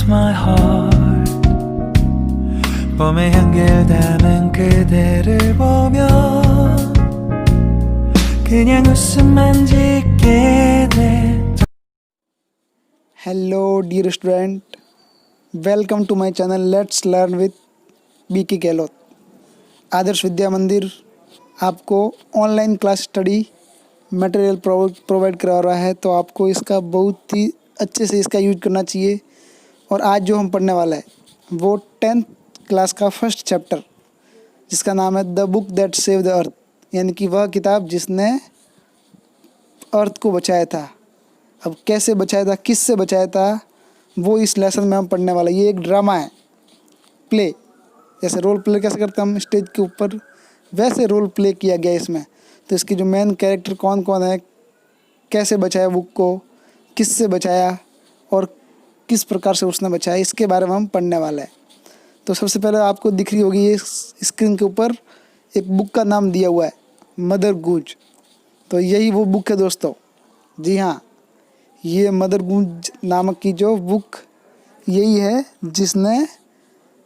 my heart 봄의 향기를 담은 그대를 보며 그냥 웃음만 짓게 돼. Hello dear student, welcome to my channel Let's Learn with BK Gehlot. Adarsh Vidya मंदिर आपको online class study material provide करा रहा है, तो आपको इसका बहुत ही अच्छे से इसका यूज करना चाहिए। और आज जो हम पढ़ने वाला है वो 10th क्लास का फर्स्ट चैप्टर, जिसका नाम है the book that save the अर्थ, यानी कि वह किताब जिसने अर्थ को बचाया था। अब कैसे बचाया था, किससे बचाया था, वो इस लेसन में हम पढ़ने वाला। ये एक ड्रामा है, प्ले, जैसे रोल प्ले कैसे करते हैं हम स्टेज के ऊपर, वैसे रोल प्ले किया गया इसमें। तो इसके जो मेन कैरेक्टर कौन कौन है, कैसे बचाया बुक को, किससे बचाया और किस प्रकार से उसने बचाया, इसके बारे में हम पढ़ने वाले हैं। तो सबसे पहले आपको दिख रही होगी ये स्क्रीन के ऊपर एक बुक का नाम दिया हुआ है, मदर गूज। तो यही वो बुक है दोस्तों। जी हाँ, ये मदर गूज नामक की जो बुक यही है जिसने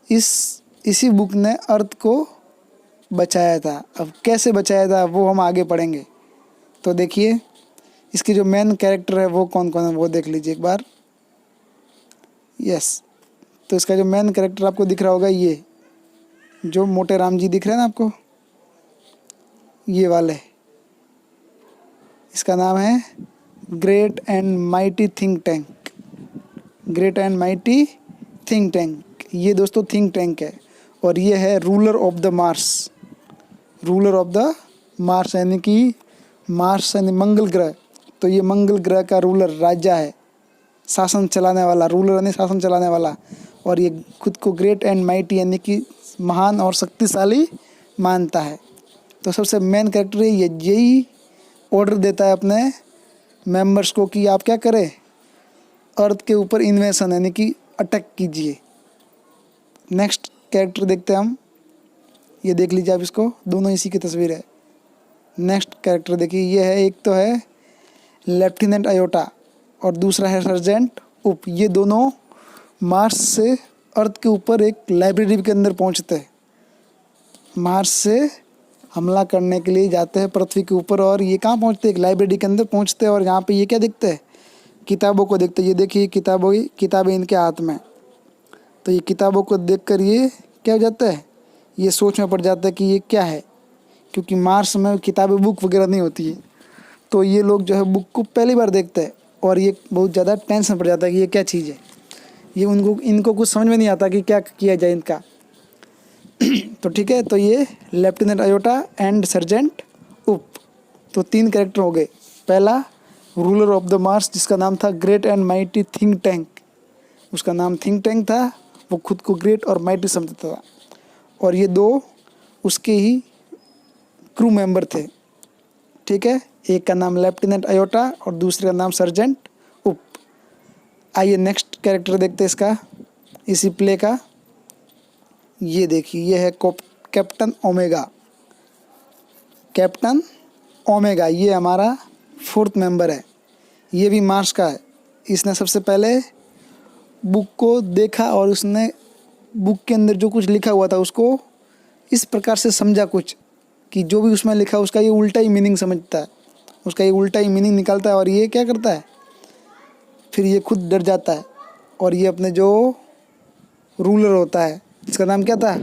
इसी बुक ने अर्थ को बचाया था। अब कैसे बचाया था वो हम आगे पढ़ेंगे। तो देखिए इसकी जो मेन कैरेक्टर है वो कौन कौन है वो देख लीजिए एक बार। यस, तो इसका जो मेन कैरेक्टर आपको दिख रहा होगा, ये जो मोटे राम जी दिख रहे हैं ना आपको, ये वाले, इसका नाम है great and mighty think tank. Great and mighty think tank, ये दोस्तों थिंक टैंक है। और ये है ruler of the Mars. Ruler of the Mars यानी कि मार्स यानी मंगल ग्रह। तो ये मंगल ग्रह का रूलर, राजा है, शासन चलाने वाला। रूलर यानी शासन चलाने वाला। और ये खुद को ग्रेट एंड माइटी यानी कि महान और शक्तिशाली मानता है। तो सबसे मेन कैरेक्टर ये यही ऑर्डर देता है अपने मेंबर्स को कि आप क्या करें, अर्थ के ऊपर इन्वेशन यानी कि अटैक कीजिए। नेक्स्ट कैरेक्टर देखते हैं हम, ये देख लीजिए आप इसको, दोनों इसी की तस्वीर है। नेक्स्ट कैरेक्टर देखिए, ये है, एक तो है लेफ्टिनेंट अयोटा और दूसरा है सर्जेंट उप। ये दोनों मार्स से अर्थ के ऊपर एक लाइब्रेरी के अंदर पहुंचते हैं। मार्स से हमला करने के लिए जाते हैं पृथ्वी के ऊपर, और ये कहाँ पहुंचते हैं, एक लाइब्रेरी के अंदर पहुंचते हैं। और यहाँ पे ये क्या देखते हैं, किताबों को देखते हैं। ये देखिए किताबें इनके हाथ में। तो ये किताबों को देखकर ये क्या हो जाता है, ये सोच में पड़ जाता है कि ये क्या है, क्योंकि मार्स में किताबें बुक वगैरह नहीं होती है। तो ये लोग जो है बुक को पहली बार देखते हैं और ये बहुत ज़्यादा टेंशन पड़ जाता है कि ये क्या चीज़ है। ये इनको कुछ समझ में नहीं आता कि क्या किया जाए इनका। तो ठीक है, तो ये लेफ्टिनेंट अयोटा एंड सर्जेंट उप, तो 3 कैरेक्टर हो गए। पहला रूलर ऑफ द मार्स, जिसका नाम था great and mighty think tank. उसका नाम थिंक टैंक था, वो खुद को ग्रेट और माइटी समझता था। और ये 2 उसके ही क्रू मेंबर थे। ठीक है, एक का नाम लेफ्टिनेंट अयोटा और दूसरे का नाम सर्जेंट उप। आइए नेक्स्ट कैरेक्टर देखते हैं इसका, इसी प्ले का। ये देखिए, ये है कैप्टन ओमेगा। कैप्टन ओमेगा ये हमारा 4th मेंबर है। ये भी मार्स का है। इसने सबसे पहले बुक को देखा और उसने बुक के अंदर जो कुछ लिखा हुआ था उसको इस प्रकार से समझा कुछ, कि जो भी उसमें लिखा उसका ये उल्टा ही मीनिंग समझता है, उसका ये उल्टा ही मीनिंग निकालता है। और ये क्या करता है, फिर ये खुद डर जाता है और ये अपने जो रूलर होता है, इसका नाम क्या था,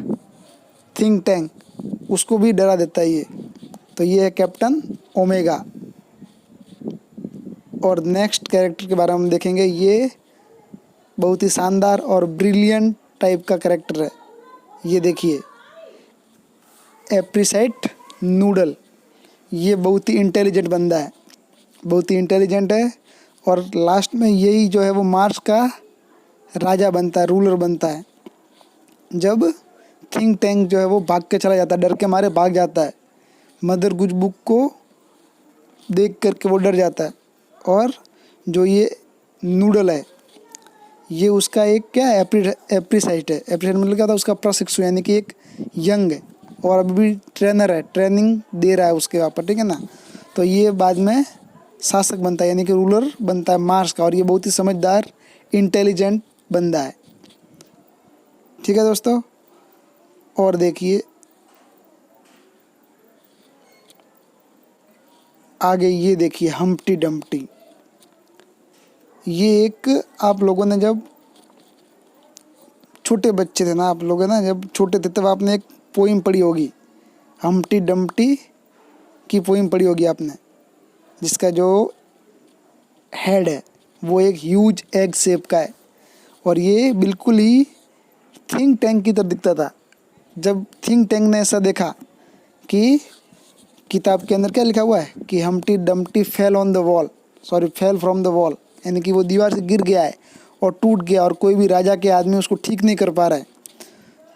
थिंक टैंक, उसको भी डरा देता है ये। तो ये है कैप्टन ओमेगा। और नेक्स्ट कैरेक्टर के बारे में हम देखेंगे। ये बहुत ही शानदार और ब्रिलियंट टाइप का कैरेक्टर है। ये देखिए, एप्रिसाइट नूडल। ये बहुत ही इंटेलिजेंट बंदा है, बहुत ही इंटेलिजेंट है। और लास्ट में यही जो है वो मार्स का राजा बनता है, रूलर बनता है। जब थिंक टैंक जो है वो भाग के चला जाता है, डर के मारे भाग जाता है, मदर गुज बुक को देख करके वो डर जाता है। और जो ये नूडल है ये उसका एक क्या है, एप्रिसाइट है। एप्रिसाइट मतलब क्या था, उसका प्रशिक्षु यानी कि एक यंग है और अभी भी ट्रेनर है, ट्रेनिंग दे रहा है उसके वहाँ पर, ठीक है ना। तो ये बाद में शासक बनता है यानी कि रूलर बनता है मार्स का। और ये बहुत ही समझदार इंटेलिजेंट बंदा है। ठीक है दोस्तों। और देखिए आगे, ये देखिए हम्प्टी डम्प्टी। ये एक, आप लोगों ने जब छोटे बच्चे थे ना, आप लोग है ना, जब छोटे थे तब आपने एक पोइम पढ़ी होगी, हम्प्टी डम्प्टी की पोइम पढ़ी होगी आपने, जिसका जो हेड है वो एक ह्यूज एग शेप का है और ये बिल्कुल ही थिंक टैंक की तरह दिखता था। जब थिंक टैंक ने ऐसा देखा कि किताब के अंदर क्या लिखा हुआ है कि Humpty Dumpty fell on the wall, sorry fell from the wall, यानी कि वो दीवार से गिर गया है और टूट गया और कोई भी राजा के आदमी उसको ठीक नहीं कर पा रहा है,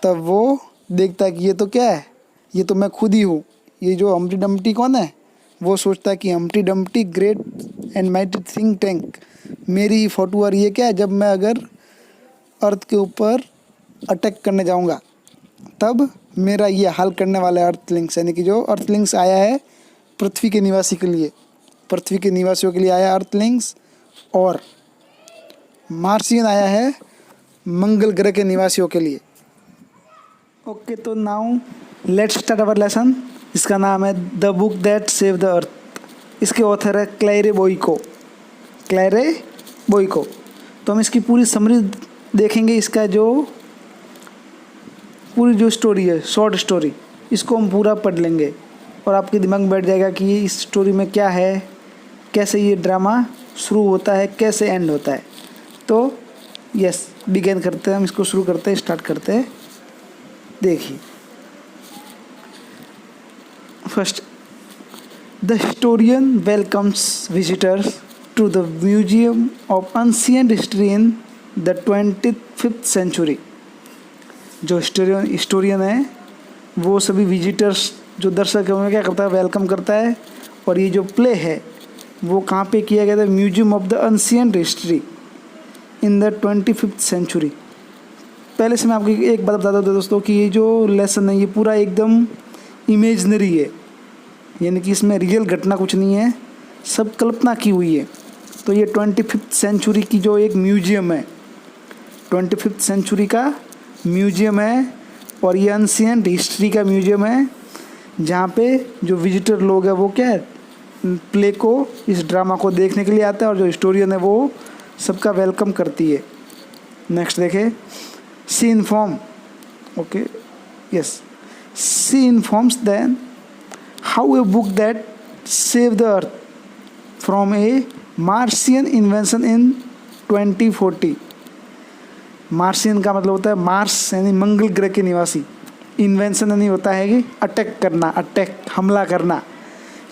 तब वो देखता है कि ये तो क्या है, ये तो मैं खुद ही हूँ। ये जो हम्प्टी डम्प्टी कौन है, वो सोचता है कि Humpty Dumpty great and mighty think tank, मेरी ही फोटो। और ये क्या है, जब मैं अगर अर्थ के ऊपर अटैक करने जाऊंगा तब मेरा ये हाल करने वाला है अर्थलिंक्स, यानी कि जो अर्थलिंक्स आया है पृथ्वी के निवासी के लिए, पृथ्वी के निवासियों के लिए आया अर्थलिंक्स, और मार्सियन आया है मंगल ग्रह के निवासियों के लिए। ओके, तो now let's start our lesson. इसका नाम है the book that save the अर्थ। इसके ऑथर है क्लेरे बोइको, क्लेरे बोइको। तो हम इसकी पूरी समरी देखेंगे। इसका जो पूरी जो स्टोरी है, शॉर्ट स्टोरी, इसको हम पूरा पढ़ लेंगे और आपके दिमाग में बैठ जाएगा कि इस स्टोरी में क्या है, कैसे ये ड्रामा शुरू होता है, कैसे एंड होता है। तो यस, बिगिन करते हैं, हम इसको शुरू करते हैं, स्टार्ट करते हैं। देखिए first, the historian welcomes visitors to the museum of ancient history in the 25th century. जो हिस्टोरियन है वो सभी विजिटर्स, जो दर्शक है, उन्हें क्या करता है, वेलकम करता है। और ये जो प्ले है वो कहाँ पे किया गया था, museum of the ancient history in the 25th century. पहले से मैं आपको एक बात बता दूँ दोस्तों कि ये जो लेसन है ये पूरा एकदम इमेजनरी है, यानी कि इसमें रियल घटना कुछ नहीं है, सब कल्पना की हुई है। तो ये 25th सेंचुरी की जो एक म्यूजियम है, 25th सेंचुरी का म्यूजियम है और ये एंशिएंट हिस्ट्री का म्यूजियम है, जहाँ पे जो विजिटर लोग हैं वो क्या है, प्ले को, इस ड्रामा को देखने के लिए आते हैं और जो हिस्टोरियन है वो सबका वेलकम करती है। नेक्स्ट देखें, C inform, okay yes, C informs then how a book that save the earth from a Martian invasion in 2040। Martian का मतलब होता है मार्स, यानी मंगल ग्रह के निवासी। इन्वेंशन यानी होता है कि अटैक करना, अटैक, हमला करना,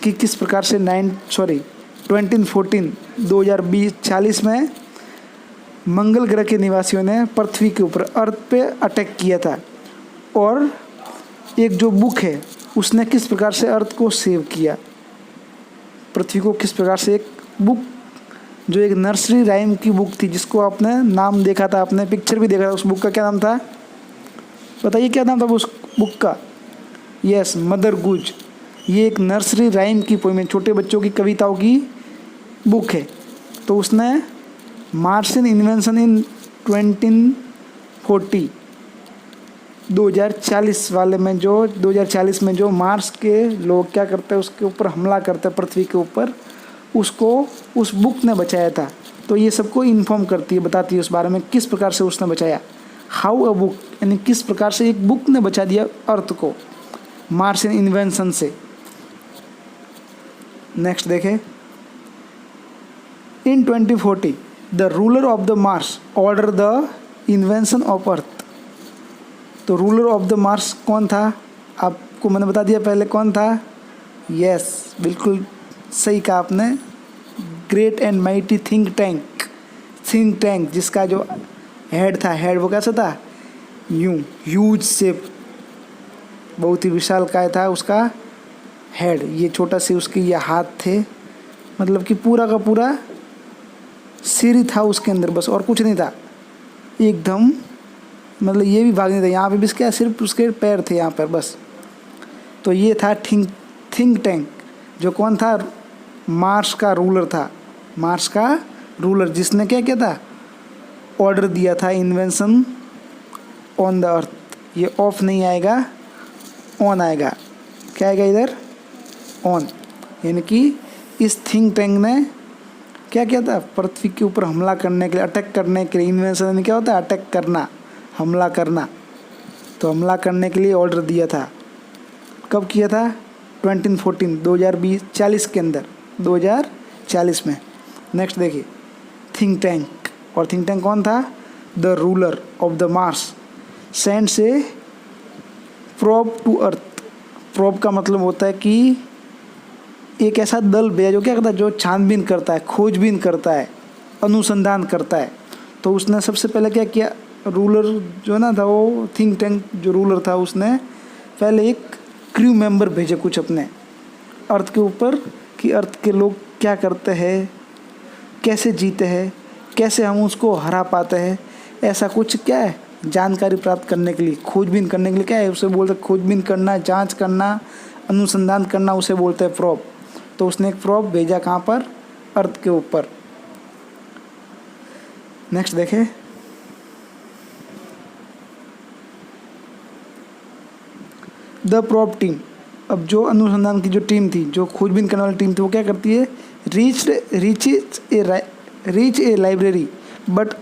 कि किस प्रकार से 2040 में मंगल ग्रह के निवासियों ने पृथ्वी के ऊपर, अर्थ पे अटैक किया था। और एक जो बुक है उसने किस प्रकार से अर्थ को सेव किया, पृथ्वी को किस प्रकार से। एक बुक जो एक नर्सरी राइम की बुक थी, जिसको आपने नाम देखा था, आपने पिक्चर भी देखा था, उस बुक का क्या नाम था, बताइए क्या नाम था उस बुक का। यस, मदर गुज। ये एक नर्सरी राइम की पोएम, छोटे बच्चों की कविताओं की बुक है। तो उसने मार्शियन इन्वेंशन इन 2040 वाले में, जो 2040 में जो मार्स के लोग क्या करते हैं, उसके ऊपर हमला करते हैं, पृथ्वी के ऊपर, उसको उस बुक ने बचाया था। तो ये सबको इन्फॉर्म करती है, बताती है उस बारे में किस प्रकार से उसने बचाया। हाउ अ बुक, यानी किस प्रकार से एक बुक ने बचा दिया अर्थ को मार्शियन इन्वेंशन से। नेक्स्ट देखें, इन 2040 the ruler of the Mars order the invention of earth. तो रूलर ऑफ द मार्स कौन था, आपको मैंने बता दिया पहले कौन था। यस, बिल्कुल सही कहा आपने, great and mighty think tank, जिसका जो हेड था, हेड वो कैसा था, यूं ह्यूज शेप, बहुत ही विशालकाय था उसका हेड। ये छोटा सी उसके ये हाथ थे, मतलब कि पूरा का पूरा सिर ही था उसके अंदर, बस और कुछ नहीं था एकदम। मतलब ये भी भाग नहीं था, यहाँ पे भी क्या, सिर्फ उसके पैर थे यहाँ पर बस। तो ये था थिंक टैंक, जो कौन था, मार्स का रूलर था, मार्स का रूलर, जिसने क्या किया था, ऑर्डर दिया था इन्वेंशन ऑन द अर्थ, ये ऑफ नहीं आएगा, ऑन आएगा। क्या आएगा इधर? ऑन। यानी कि इस थिंक टैंक ने क्या किया था? पृथ्वी के ऊपर हमला करने के लिए, अटैक करने के लिए। इन्वेंशन में क्या होता है? अटैक करना, हमला करना। तो हमला करने के लिए ऑर्डर दिया था। कब किया था? 2014, 2040 के अंदर, 2040 में। नेक्स्ट देखिए, थिंक टैंक। और थिंक टैंक कौन था? The ruler of the Mars sends a probe to earth. Probe का मतलब होता है कि एक ऐसा दल भेजा जो क्या करता है? जो छानबीन करता है, खोजबीन करता है, अनुसंधान करता है। तो उसने सबसे पहले क्या किया? रूलर जो ना था, वो थिंक टैंक जो रूलर था, उसने पहले एक क्रू मेंबर भेजे कुछ अपने अर्थ के ऊपर, कि अर्थ के लोग क्या करते हैं, कैसे जीते हैं, कैसे हम उसको हरा पाते हैं, ऐसा कुछ क्या है जानकारी प्राप्त करने के लिए, खोजबीन करने के लिए। क्या है उसे बोलते हैं? खोजबीन करना, जांच करना, अनुसंधान करना, उसे बोलते हैं प्रोब। तो उसने एक प्रोब भेजा कहाँ पर? अर्थ के ऊपर। नेक्स्ट देखें, द प्रोब टीम। अब जो अनुसंधान की जो टीम थी, जो खोजबीन करने वाली टीम थी, वो क्या करती है? Reach a library but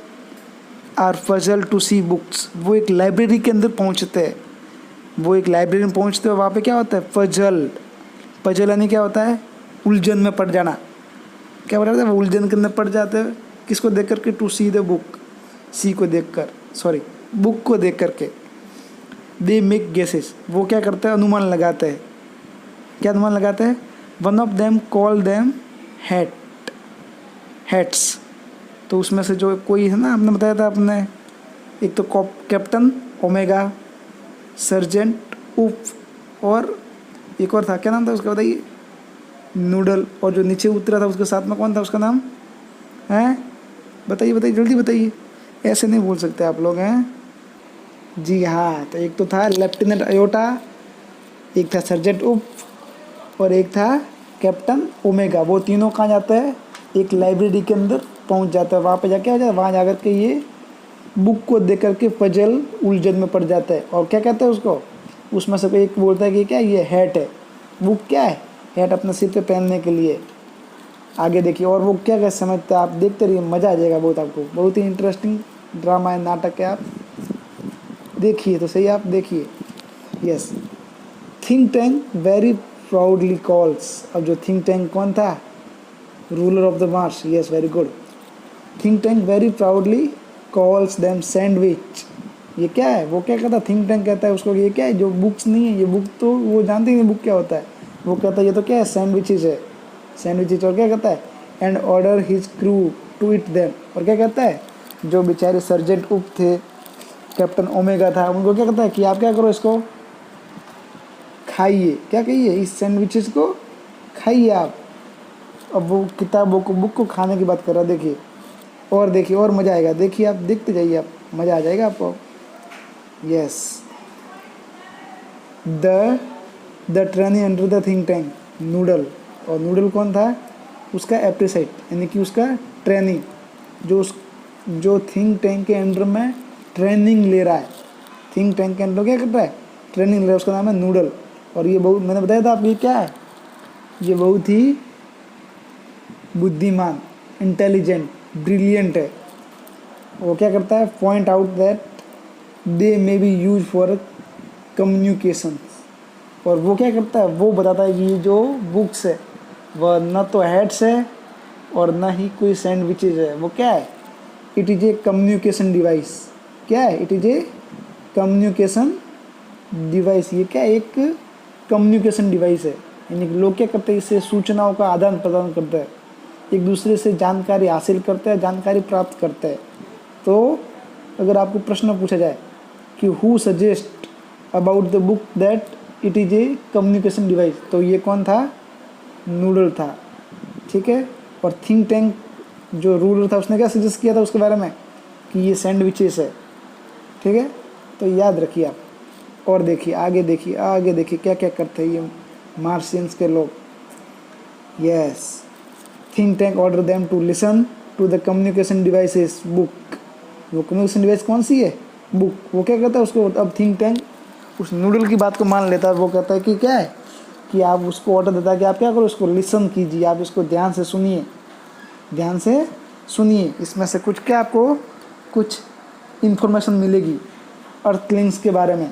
are puzzle to see books. वो एक लाइब्रेरी के अंदर पहुंचते हैं, वो एक लाइब्रेरी में पहुंचते हैं, वहाँ पे क्या होता है? पजल। पजल यानी क्या होता है? उलझन में पड़ जाना। क्या बोला जाता है? वो उलझन के अंदर पड़ जाते हैं। किसको देख करके? टू सी द बुक, सी को देख कर, सॉरी बुक को देख करके। दे मेक गेसेस, वो क्या करते हैं? अनुमान लगाते हैं। क्या अनुमान लगाते हैं? One of them call them hats. तो उसमें से जो कोई है ना, आपने बताया था आपने, एक तो कैप्टन ओमेगा, सर्जेंट उफ, और एक और था, क्या नाम था उसका बताइए? नूडल। और जो नीचे उतरा था उसके साथ में कौन था? उसका नाम है? बताइए बताइए, जल्दी बताइए, ऐसे नहीं बोल सकते आप लोग हैं। जी हाँ, तो एक तो था लेफ्टिनेंट अयोटा, एक था सर्जेंट उफ, और एक था कैप्टन ओमेगा। वो तीनों कहाँ जाते हैं? एक लाइब्रेरी के अंदर पहुंच जाता है। वहाँ पे जाके आ जाए, वहाँ जा कर के ये बुक को देख करके पजल उलझन में पड़ जाता है। और क्या कहते हैं उसको? उसमें से एक बोलता है कि क्या ये हैट है। बुक क्या है? हैट, अपने सिर पे पहनने के लिए। आगे देखिए, और वो क्या क्या समझते हैं, आप देखते रहिए, मज़ा आ जाएगा बहुत आपको। बहुत ही इंटरेस्टिंग ड्रामा है, नाटक है, आप देखिए तो सही, आप देखिए। Yes, think tank very proudly calls. अब जो थिंक टैंक कौन था? Ruler of the Mars. Yes, very good. Think tank very proudly calls them sandwich. ये क्या है? वो क्या कहता है? थिंक टैंक कहता है उसको, ये क्या है? जो बुक्स नहीं है, ये बुक तो वो जानते ही नहीं बुक क्या होता है। वो कहता है ये तो क्या है? सैंडविचेज है, सैंडविचेज। और क्या कहता है? And order his crew to eat them. और क्या कहता है? जो बेचारे सर्जेंट उप थे, कैप्टन ओमेगा था, उनको क्या कहता है कि आप क्या करो, इसको खाइए। क्या कहिए? इस सैंडविचेस को खाइए आप। अब वो किताबों को, बुक को खाने की बात कर रहा है। देखिए और देखिए, और मज़ा आएगा। देखिए, आप देखते जाइए, आप मज़ा आ जाएगा आपको। Yes, the trainee under the think tank, noodle. और नूडल कौन था? उसका एप्रिसाइट, यानी कि उसका ट्रेनी, जो थिंक टैंक के अंडर में ट्रेनिंग ले रहा है। थिंक टैंक के अंदर क्या कर रहा है? ट्रेनिंग ले रहा है। उसका नाम है नूडल। और ये बहुत, मैंने बताया था आपको, ये क्या है? ये बहुत ही बुद्धिमान, इंटेलिजेंट, ब्रिलियंट है। वो क्या करता है? Point out that they may be use for communication. और वो क्या करता है? वो बताता है कि ये जो बुक्स है वह न तो हेड्स है और न ही कोई सैंडविचेज है। वो क्या है? It is a communication device. क्या है? It is a communication device. ये क्या है? एक कम्युनिकेशन डिवाइस है। यानी कि लोग क्या करते हैं? इससे सूचनाओं का आदान प्रदान करते हैं, एक दूसरे से जानकारी हासिल करते हैं, जानकारी प्राप्त करते हैं। तो अगर आपको प्रश्न पूछा जाए कि who suggest about the book that it is a communication device, तो ये कौन था? नूडल था। ठीक है। और थिंक टैंक जो रूलर था, उसने क्या सजेस्ट किया था उसके बारे में? कि ये सैंडविचेस है। ठीक है, तो याद रखिए आप। और देखिए आगे, देखिए आगे, देखिए क्या क्या करते हैं ये मार्शियंस के लोग। Yes, think tank order them to listen to the communication devices book. वो कम्युनिकेशन डिवाइस कौन सी है? बुक, वो क्या कहता है उसको, अब थिंक टैंक उस नूडल की बात को मान लेता है। वो कहता है कि क्या है कि आप उसको ऑर्डर देता है कि आप क्या करो, उसको लिसन कीजिए, आप इसको ध्यान से सुनिए, ध्यान से सुनिए, इसमें से कुछ क्या आपको कुछ इन्फॉर्मेशन मिलेगी अर्थलिंग्स के बारे में,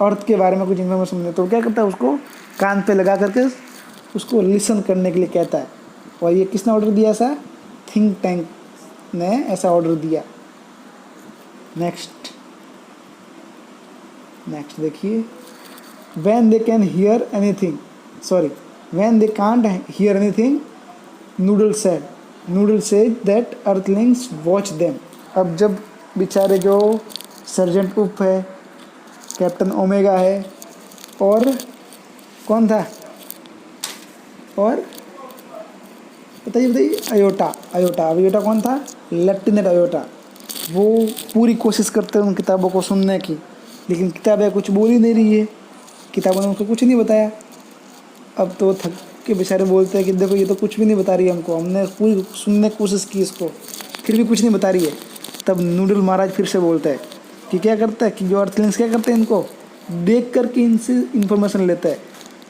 अर्थ के बारे में कुछ इन्फॉर्मेशन मिले। तो क्या करता है उसको कान पे लगा करके उसको लिसन करने के लिए कहता है। और ये किसने ऑर्डर दिया ऐसा, थिंक टैंक ने ऐसा ऑर्डर दिया। नेक्स्ट देखिए, when they can hear anything, sorry, when they can't hear anything, noodle said that earthlings watch them। अब जब बेचारे जो सर्जेंट उप है, कैप्टन ओमेगा है, और कौन था, और बताइए अयोटा कौन था, लेफ्टिनेंट अयोटा। वो पूरी कोशिश करते हैं उन किताबों को सुनने की, लेकिन किताबें कुछ बोल ही नहीं रही है, किताबों ने उनको कुछ नहीं बताया। अब तो थक के बेचारे बोलते हैं कि देखो ये तो कुछ भी नहीं बता रही है हमको, हमने पूरी सुनने की कोशिश की इसको, फिर भी कुछ नहीं बता रही है। तब नूडल महाराज फिर से बोलता है कि क्या करता है कि जो अर्थलिंग्स क्या करते हैं, इनको देख करके इनसे इन्फॉर्मेशन लेता है।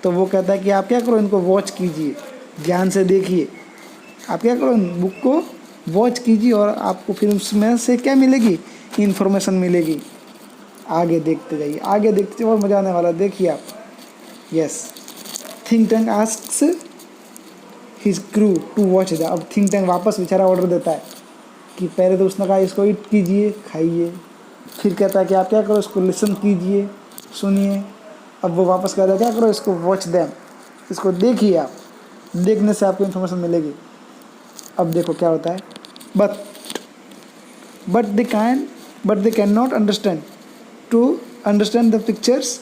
तो वो कहता है कि आप क्या करो, इनको वॉच कीजिए, ध्यान से देखिए, आप क्या करो, इन बुक को वॉच कीजिए और आपको फिर उसमें से क्या मिलेगी, इन्फॉर्मेशन मिलेगी। आगे देखते जाइए, आगे देखते और मज़ा आने वाला, देखिए आप। Yes, think tank asks his crew to watch the. अब थिंक टैंक वापस बेचारा ऑर्डर देता है कि पहले तो उसने कहा इसको ईट कीजिए, खाइए, फिर कहता है कि आप क्या करो, इसको लिसन कीजिए, सुनिए। अब वो वापस कहता है क्या करो, इसको वॉच देम, इसको देखिए, आप देखने से आपको इन्फॉर्मेशन मिलेगी। अब देखो क्या होता है, but they can not understand the pictures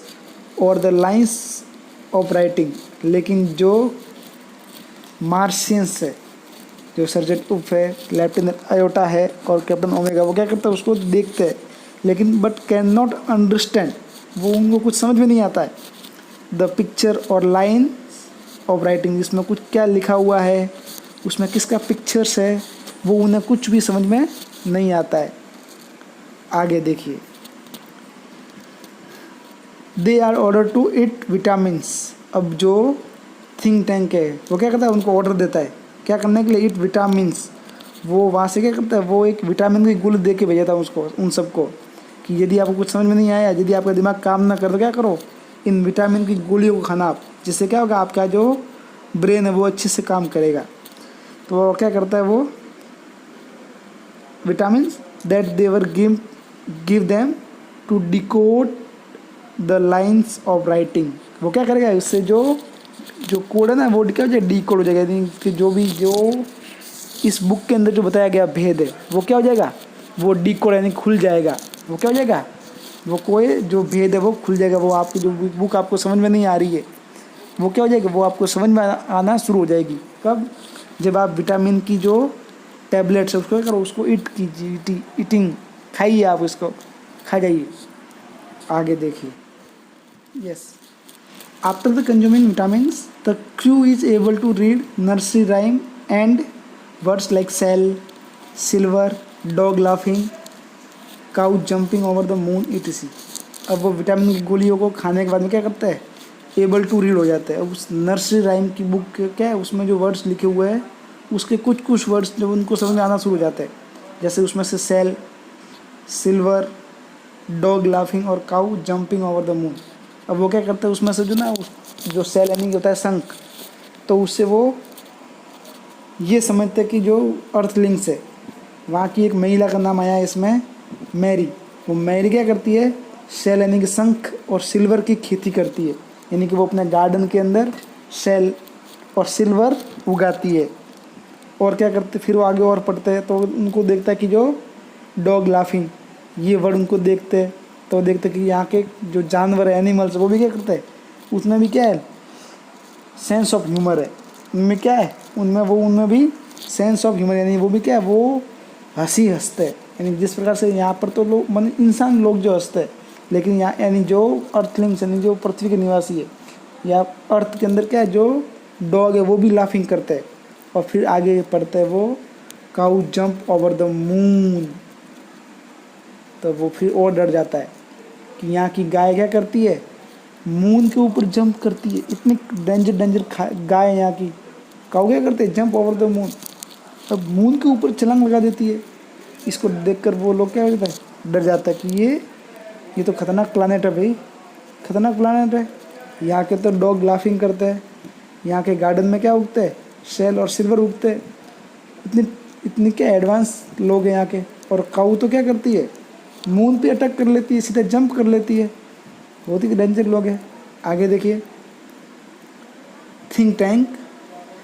और द लाइन्स ऑफ राइटिंग। लेकिन जो मार्शियंस है, जो सर्जेंट उप है, लेफ्टिनेंट अयोटा है और कैप्टन ओमेगा, वो क्या करते हैं, उसको देखते हैं, लेकिन बट कैन नॉट अंडरस्टैंड, वो उनको कुछ समझ में नहीं आता है, द पिक्चर और लाइन ऑफ राइटिंग, जिसमें कुछ क्या लिखा हुआ है, उसमें किसका पिक्चर्स है, वो उन्हें कुछ भी समझ में नहीं आता है। आगे देखिए, they are order to eat vitamins. अब जो थिंक टैंक है वो क्या करता है, उनको ऑर्डर देता है क्या करने के लिए, ईट विटामिन्स। वो वहाँ से क्या करता है, वो एक विटामिन की गोली दे के भेजा था उसको, उन सबको, कि यदि आपको कुछ समझ में नहीं आया, यदि आपका दिमाग काम ना कर तो क्या करो, इन विटामिन की गोलियों को खाना आप, जिससे क्या होगा, आपका जो ब्रेन है वो अच्छे से काम करेगा। तो वो क्या करता है, वो vitamins that they were give them to decode the lines of writing. वो क्या करेगा, इससे जो कोड है ना, वो क्या हो जाएगा, डिकोड हो जाएगा, यानी कि जो इस बुक के अंदर जो बताया गया भेद है, वो क्या हो जाएगा, वो डिकोड यानी खुल जाएगा। वो क्या हो जाएगा, वो कोई जो भेद है वो खुल जाएगा। वो आपकी जो बुक आपको समझ में नहीं आ रही है, वो क्या हो जाएगी, वो आपको समझ में आना शुरू हो जाएगी। कब, जब आप विटामिन की जो टैबलेट्स है उसको क्या करो, उसको ईट कीजिए, ईटिंग, खाइए, आप इसको खा जाइए। आगे देखिए, yes, after the consuming vitamins the crew is able to read nursery rhyme and words like cell, silver, dog laughing, cow jumping over the moon etc। अब वो विटामिन की गोलियों को खाने के बाद में क्या करता है, एबल टू रीड हो जाता है। उस नर्सरी राइम की बुक क्या है, उसमें जो वर्ड्स लिखे हुए हैं उसके कुछ वर्ड्स जब उनको समझ में आना शुरू हो जाते हैं, जैसे उसमें से सेल, सिल्वर, डॉग लाफिंग और cow jumping over the moon. अब वो क्या करते हैं, उसमें से जो ना जो सेल यानी होता है शंख, तो उससे वो ये समझते हैं कि जो अर्थलिंग्स है, वहाँ की एक महिला का नाम आया है इसमें, मैरी। वो मैरी क्या करती है, सेल यानी कि शंख और सिल्वर की खेती करती है, यानी कि वो अपने गार्डन के अंदर सेल और सिल्वर उगाती है। और क्या करते, फिर वो आगे और पढ़ते हैं तो उनको देखता है कि जो डॉग लाफिंग, ये वर्ड उनको देखते हैं तो देखते कि यहाँ के जो जानवर है, एनिमल्स, वो भी क्या करते हैं, उसमें भी क्या है, सेंस ऑफ ह्यूमर है, उनमें क्या है, उनमें भी सेंस ऑफ ह्यूमर, यानी वो भी क्या है, वो हंसी हंसते हैं। यानी जिस प्रकार से यहाँ पर तो लोग मन इंसान लोग जो हंसते हैं, लेकिन यहाँ यानी जो अर्थलिंग्स यानी जो पृथ्वी के निवासी है या अर्थ के अंदर क्या है, जो डॉग है वो भी लाफिंग करते हैं। और फिर आगे पढ़ते हैं वो, cow jump over the moon, तो वो फिर और डर जाता है कि यहाँ की गाय क्या करती है, मून के ऊपर जंप करती है। इतनी डेंजर गाय यहाँ की। काऊ क्या करते हैं, जंप ओवर द मून। अब मून के ऊपर छलांग लगा देती है। इसको देखकर वो लोग क्या होता है, डर जाता है कि ये तो खतरनाक प्लानट है भाई, खतरनाक प्लानट है। यहाँ के तो डॉग लाफिंग करते हैं, यहाँ के गार्डन में क्या उगते हैं, शेल और सिल्वर उगते हैं। इतनी इतनी क्या एडवांस लोग हैं यहाँ के। और काऊ तो क्या करती है, मून पे अटैक कर लेती है, सीधा जंप कर लेती है। बहुत ही डेंजर लोग हैं। आगे देखिए, think tank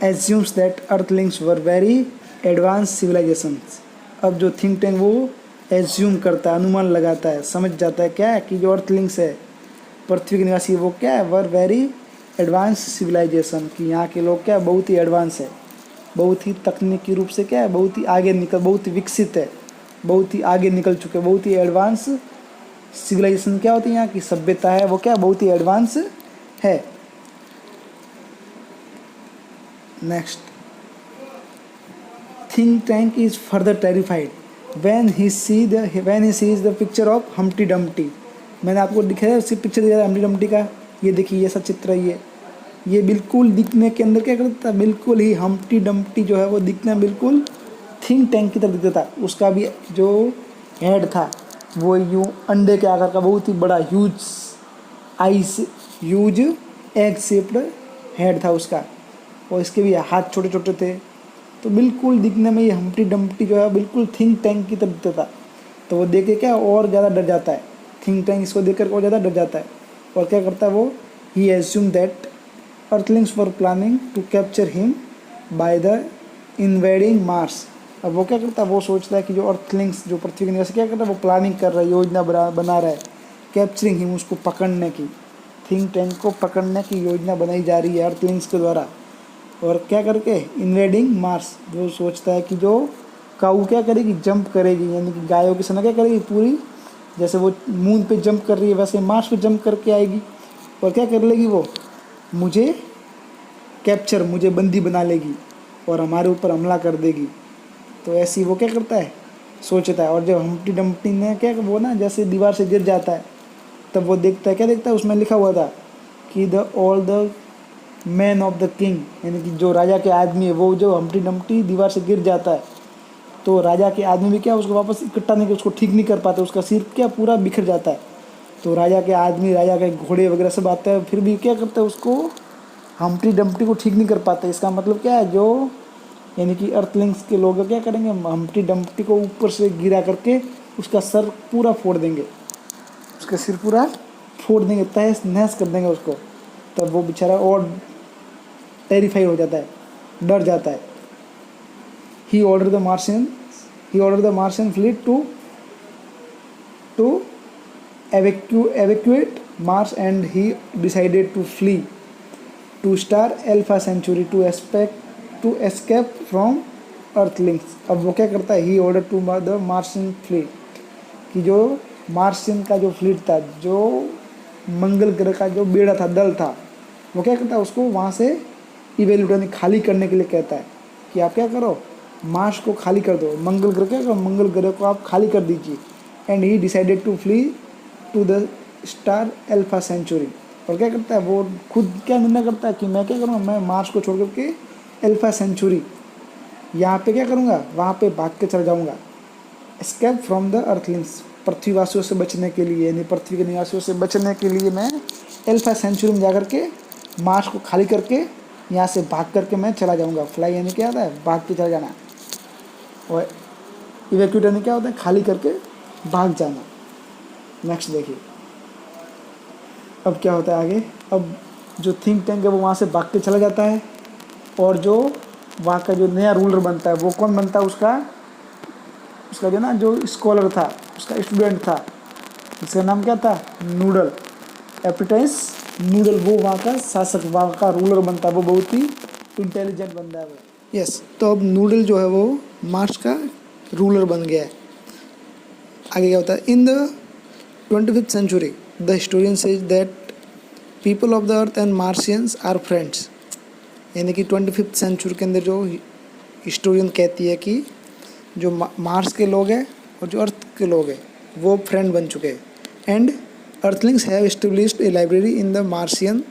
assumes that earthlings were very advance civilizations. अब जो थिंक टैंक वो एज्यूम करता है, अनुमान लगाता है, समझ जाता है क्या है कि जो अर्थलिंग्स है, पृथ्वी के निवासी, वो क्या है, वर वेरी एडवांस सिविलाइजेशन, कि यहाँ के लोग क्या बहुत ही एडवांस है, बहुत ही तकनीकी रूप से क्या है, बहुत ही आगे निकल, बहुत ही विकसित है, बहुत ही आगे निकल चुके, बहुत ही एडवांस सिविलाइजेशन क्या होती है, यहाँ की सभ्यता है वो क्या बहुत ही एडवांस है। Next, think tank is further terrified when he sees the picture of Humpty Dumpty। मैंने आपको दिखाया उसकी पिक्चर दिया हम्प्टी डम्प्टी का। ये देखिए, ये सब चित्र है। ये बिल्कुल दिखने के अंदर क्या करता था, बिल्कुल ही हम्प्टी डम्प्टी जो है वो दिखना बिल्कुल थिंक टैंक की तरह दिखता था। उसका भी जो हेड था वो यूँ अंडे के आकार का बहुत ही बड़ा ह्यूज एग शेप्ड हेड था उसका, और इसके भी हाथ छोटे छोटे थे। तो बिल्कुल दिखने में ये हम्प्टी डम्प्टी जो है बिल्कुल थिंक टैंक की तरह दिखता था। तो वो देख के क्या और ज़्यादा डर जाता है, थिंक टैंक इसको देख कर और ज़्यादा डर जाता है। और क्या करता है वो, he assume that earthlings were planning to capture him by the invading Mars. अब वो क्या करता है, वो सोचता है कि जो अर्थलिंग्स, जो पृथ्वी के निवासी क्या करता है, वो प्लानिंग कर रहा है, योजना बना रहा है कैप्चरिंग हिम, उसको पकड़ने की, थिंक टैंक को पकड़ने की योजना बनाई जा रही है अर्थलिंग्स के द्वारा। और क्या करके, इन्वेडिंग मार्स। वो सोचता है कि जो काऊ क्या करेगी, जंप करेगी, यानी कि गायों की सेना क्या करेगी पूरी, जैसे वो मून पे जंप कर रही है वैसे मार्स पे जंप करके आएगी। और क्या कर लेगी वो, मुझे मुझे बंदी बना लेगी और हमारे ऊपर हमला कर देगी। तो ऐसी वो क्या करता है, सोचता है। और जब हम्प्टी डम्प्टी ने क्या, वो ना जैसे दीवार से गिर जाता है, तब वो देखता है, क्या देखता है, उसमें लिखा हुआ था कि the man of the king, यानी कि जो राजा के आदमी है, वो जो हम्प्टी डम्प्टी दीवार से गिर जाता है तो राजा के आदमी भी क्या उसको वापस इकट्ठा नहीं, उसको ठीक नहीं कर पाते, उसका सिर क्या पूरा बिखर जाता है। तो राजा के आदमी, राजा के घोड़े वगैरह सब आते हैं, फिर भी क्या करते हैं, उसको हम्प्टी डम्प्टी को ठीक नहीं कर पाते। इसका मतलब क्या है, जो यानी कि अर्थलिंग्स के लोग क्या करेंगे, हम्प्टी डम्प्टी को ऊपर से गिरा करके उसका सर पूरा फोड़ देंगे, उसका सिर पूरा फोड़ देंगे, तहस नहस कर देंगे उसको। तब वो बेचारा और टेरिफाई हो जाता है, डर जाता है। He ordered the Martian fleet to evacuate Mars, and he decided to flee to Star Alpha Centauri to escape from Earthlings। अब वो क्या करता है, he ordered to the Martian fleet, कि जो मार्शियन का जो फ्लीट था, जो मंगल ग्रह का जो बेड़ा था, दल था, वो क्या करता है, उसको वहाँ से इवेल्यूट यानी खाली करने के लिए कहता है कि आप क्या करो, मार्स को खाली कर दो, मंगल ग्रह क्या करो, मंगल ग्रह को आप खाली कर दीजिए। And he decided to flee to the star alpha century. और क्या करता है, वो खुद क्या निर्णय करता है कि मैं क्या करूँगा, मैं मार्स को छोड़ करके एल्फा सेंचुरी यहाँ पे क्या करूँगा, वहाँ पे भाग के चल जाऊँगा। एस्केप फ्रॉम द अर्थलिंग्स, पृथ्वीवासियों से बचने के लिए, यानी पृथ्वी के निवासियों से बचने के लिए मैं एल्फा सेंचुरी में जा करके मार्स को खाली करके यहाँ से भाग करके मैं चला जाऊँगा। फ्लाई यानी क्या होता है, भाग के चला जाना, और इवैक्यूएट यानी क्या होता है, खाली करके भाग जाना। नेक्स्ट देखिए अब क्या होता है आगे। अब जो थिंक टैंक है वो वहाँ से भाग के चला जाता है, और जो वहाँ का जो नया रूलर बनता है वो कौन बनता है, उसका जो ना जो स्कॉलर था, उसका स्टूडेंट था, इसका नाम क्या था, नूडल, एपिटाइस नूडल। वो वहाँ का शासक, वहाँ का रूलर बनता है, वो बहुत ही इंटेलिजेंट बंदा है वो। यस, तो अब नूडल जो है वो मार्स का रूलर बन गया है। आगे क्या होता है, in the 25th century the historian says that people of the earth and Martians are friends. यानी कि 25th सेंचुरी के अंदर जो हिस्टोरियन कहती है कि जो मार्स के लोग हैं और जो अर्थ के लोग हैं वो फ्रेंड बन चुके हैं। And earthlings have established a library in the Martian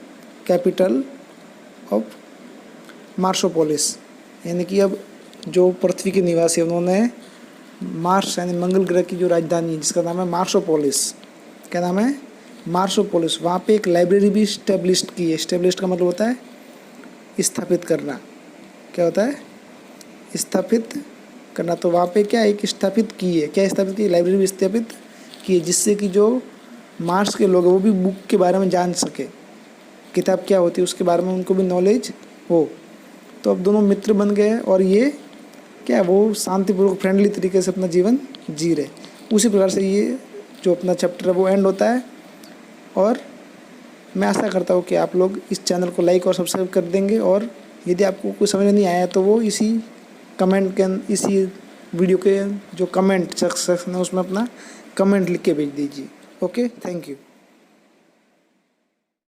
capital of Marsopolis, यानी कि अब जो पृथ्वी के निवासी हैं उन्होंने मार्स यानी मंगल ग्रह की जो राजधानी है जिसका नाम है मार्सोपोलिस, क्या नाम है, मार्सोपोलिस, वहाँ पे एक लाइब्रेरी भी इस्टेब्लिश्ड की है। इस्टेब्लिश्ड का मतलब होता है स्थापित करना, क्या होता है, स्थापित करना। तो वहाँ पे क्या एक स्थापित की है, क्या स्थापित की, लाइब्रेरी भी स्थापित की है, जिससे कि जो मार्स के लोग हैं वो भी बुक के बारे में जान सके, किताब क्या होती है उसके बारे में उनको भी नॉलेज हो। तो अब दोनों मित्र बन गए और ये क्या है, वो शांतिपूर्वक फ्रेंडली तरीके से अपना जीवन जी रहे। उसी प्रकार से ये जो अपना चैप्टर है वो एंड होता है। और मैं आशा करता हूँ कि आप लोग इस चैनल को लाइक और सब्सक्राइब कर देंगे, और यदि आपको कुछ समझ नहीं आया तो वो इसी इसी वीडियो के जो कमेंट सेक्शन है उसमें अपना कमेंट लिख के भेज दीजिए। Okay, thank you.